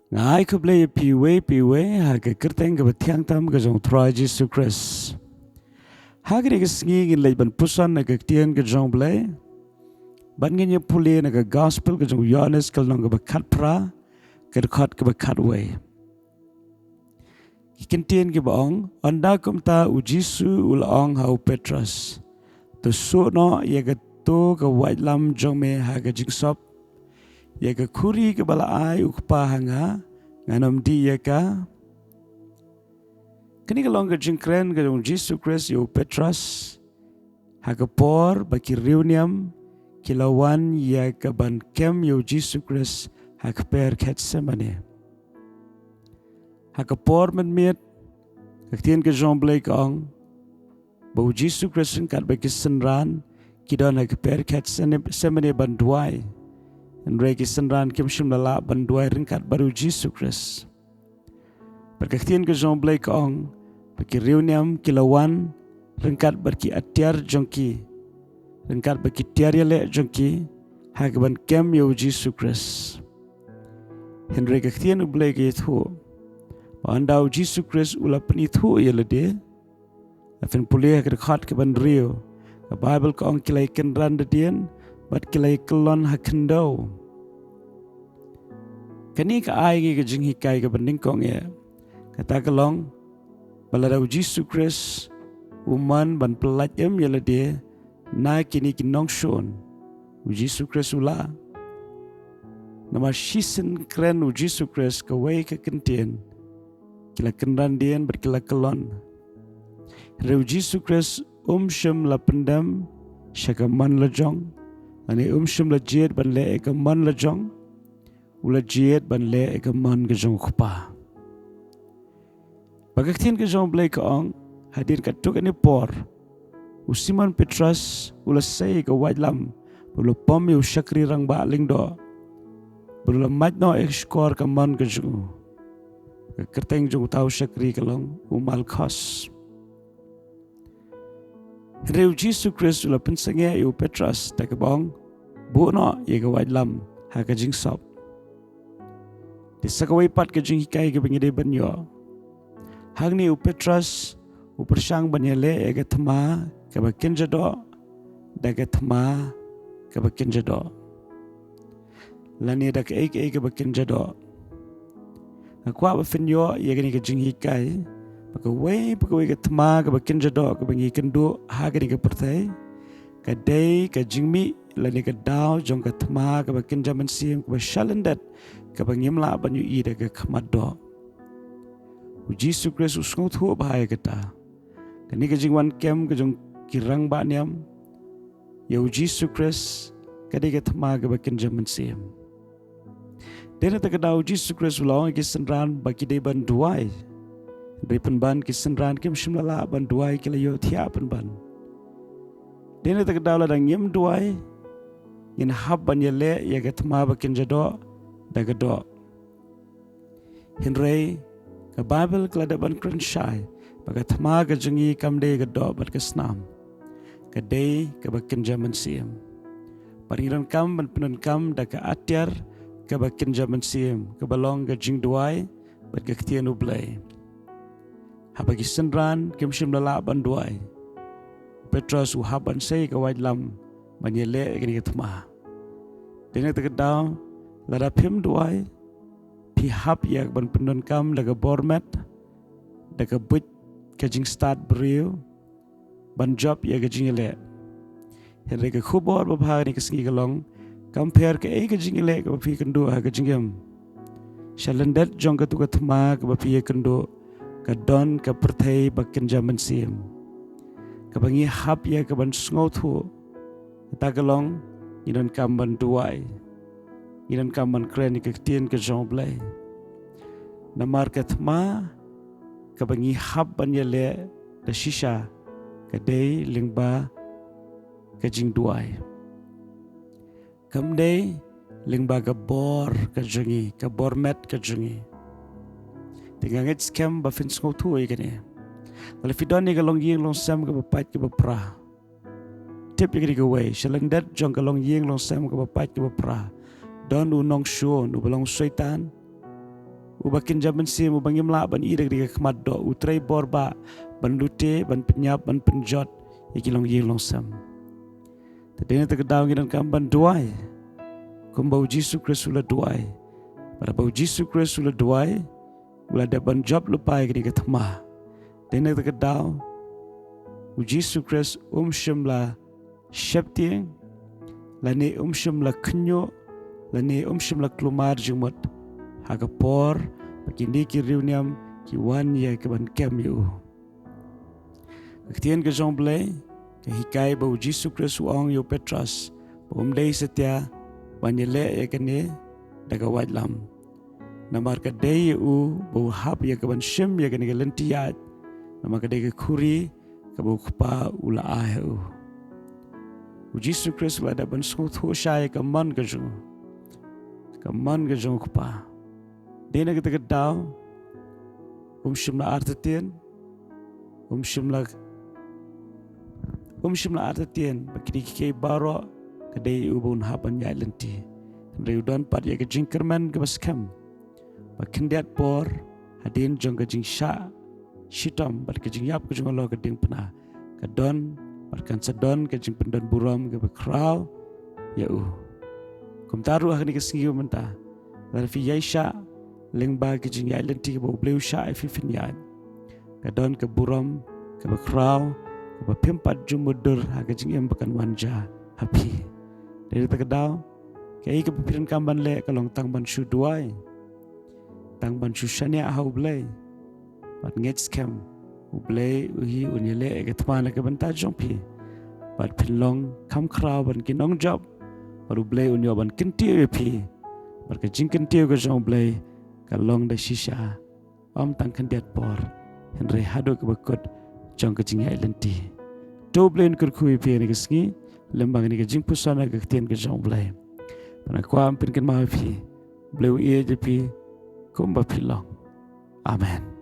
Ngai ku play piwe ha ke kerteng ke betiang tam ke jong Troy Jesus Christ. Ha ke ke sngi ngin lei ban pusan na ke tien ke jong play. Ban ngin ye puli na ke gospel ke jong Yohanes ke nong ke bekat pra ke dekat ke bekat we. Kikin tien ke baong anda kum ta u Jisu ul ong ha u Petrus. Tu su no ye ke tu ke white lam jong me ha ke jing sop. Ye ke kuri ke bala ai u pa hanga nganom di ye ka. Kini ke long ke jing kren ke jong Jesus Christ u Petrus. Ha ke por baki reuniam kilawan ye ke ban kem u Jesus Christ ha ke per ket semane. Ha ke por men miet ke tien ke jong blake ong. Bau Jesus Christ kat baki senran kidon ha ke per ket semane ban duai. En reki senran kem shim lala ban duai ringkat baru Jesus Christ. Berkatien ke jong blake ong baki reuniam kilawan ringkat berki atiar jongki ringkat berki tiar yale jongki hagban kem yo Jesus Christ. Henry kaktian u blake itu pandau Jesus Christ ula penithu yale de afin pulih ke dekat ke ban rio ke Bible ke ong kilai kenran de dien bat kilai kelon hakendau kani ka ai ke jing hikai ke banding kong ya kata kelong baladau Jesus Christ uman ban pelat yale de na kini kinong shon u Jesus Christ ula nama shisen kren u Jesus Christ ka wei ka kentien kila kenran dien berkila kelon reu Jesus Christ shem la pendam syaka man la jong ani shem la jiet ban le ka man la jong ula jiet ban le ka man ka jong khupa bagaktin ka jong blai ka ong hadir ka tuk ani por u Simon Petrus ula sei ka wait lam ula pom yu syakri rang ba ling do ula mat no ekskor ka man ka jong ka kerteng jong tau syakri ka long umal khos reu Jesus Christ ula pensenge yu Petrus ta ka bong bu no ye ka wait lam ha ka jing sop di sakawai pat ka jing hikai ka bingide banyo hagni u Petrus u persang banyale ye ka thma ka bakin jado da ka thma ka bakin jado lani da ka ek ka bakin jado akwa ba finyo ye ka ni ka jing hikai pagawai ka thma ka bakin jado ka bangi kendo hagni ka pertai ka dei ka jingmi lani ka daw jong ka thma ka bakin jaman sim ka shalandat ka bangim la banyu i da ka khamado u Jesus Christ usngot hu bahaya kata kani ka jingwan kem ka jong kirang ba niam ya u Jesus Christ ka dei ka thma ka bakin jaman sim dena ta ka daw Jesus Christ ulong ki senran baki dei ban duai dei ban ki senran kem shimlala ban duai ki la yo thia ban dena ta ka daw la dang yem duai in hab ban yele ya ka thma bakin jado daga do hinrei ka Bible klada ban kren shai baga thma ga jungi kamde ga do bat ka snam ka dei ka bakin jaman sim pariran kam ban penun kam da ka atyar ka bakin jaman sim ka balong ga jing duai bat ka ktien ublai habagi senran kim shim la ban duai Petrus u haban sei ka wait lam ban yele ga ni thma dena ta ka daw lada pim duai pi hap yak ban penun kam daga bormet daga but ka jing start brio ban job ya ga jing le hele ka khubor ba bha ni ka singi galong compare ka e ka jing le ka pi kendo ha ka jingem shalandet jong ka tu ka thma ka pi kendo ka don ka perthai bakin jaman sim ka bangi hap ya ka ban sngot hu ta galong idon kam ban duai iran kaman kren ni ketien ke jong blai na market ma ka bangi hab ban yele da shisha ka dei lingba ka jing duai kam dei lingba ka bor ka jungi ka bor met ka jungi tinganget scam ba fin sko tu e kene ale fidon ni ka long yeng long sam ka pat ka pra tip ni ka way shalandat jong ka long yeng long sam ka pat ka pra don u nong shuon u belong syaitan ubakin jaman sim ubangim la ban ida diga kemat do utrai borba ban lute ban penyap ban penjot ikilong yilong sam. Tadena tagadaw ngidan kam ban duai. Kumbau Jisu Kristus la duai. Pada bau Jisu Kristus la duai, ula da ban job lupai kini ketama. Dena tagadaw u Jisu Kristus shim la syaptieng, la ne shim la kenyo, la ne shim la klumar jumot. Hagapor pakindi ki riuniam ki wan ya ke ban kem yu. Ketien ke jong blai ke hikai bau Jisu Kristus ong yo Petras, dei setia banyele ya kene daga wajlam. Namar ka dei bau hap ya ke ban shim ya kene lentiyat. Namar ka dei ke kuri ke bau kupa ula ah u Jisu Kristus la da ban skut ho shai ke man ke jong. Ke man ke jong kupa. Dena kita kedaw, shim la artetien, shim la artetien, bakini kiki baro, kadai ubun hapan ya lenti. Dari udan pat ya ke jingkerman ke baskam, bakin diat por, hadin jong ke jing sha, shitam, bat ke jing yap ke jong lo ke ding pena, kadon, batkan sedon ke jing pendon buram ke bakraw, ya Kumtaru akan dikasih mentah, dari fi sha. Lengba ke jing ya lenti ke bau bleu sha fi finyad kadon ke buram ke bakraw ke bapimpat jumudur ha ke jing em bakan wanja hapi dari tagadaw ke ke pipiran kamban le kalong tang ban shu duai tang ban shu shania ha ublei pat ngets kem ublei uhi unyele ke tmana ke banta jompi pat pinlong kam kraw ban kinong job pat ublei unyo ban kinti pi pat ke jing kinti ke jong ublei kalong da shisha tang kandiat por henry hado ke bakot jong ke jing lenti to blain kur kui pi ni kesngi lembang ni ke Jingpuson ke tien ke jong blai pana kwa pin ken ma pi bleu ie je pi kumba pilong amen.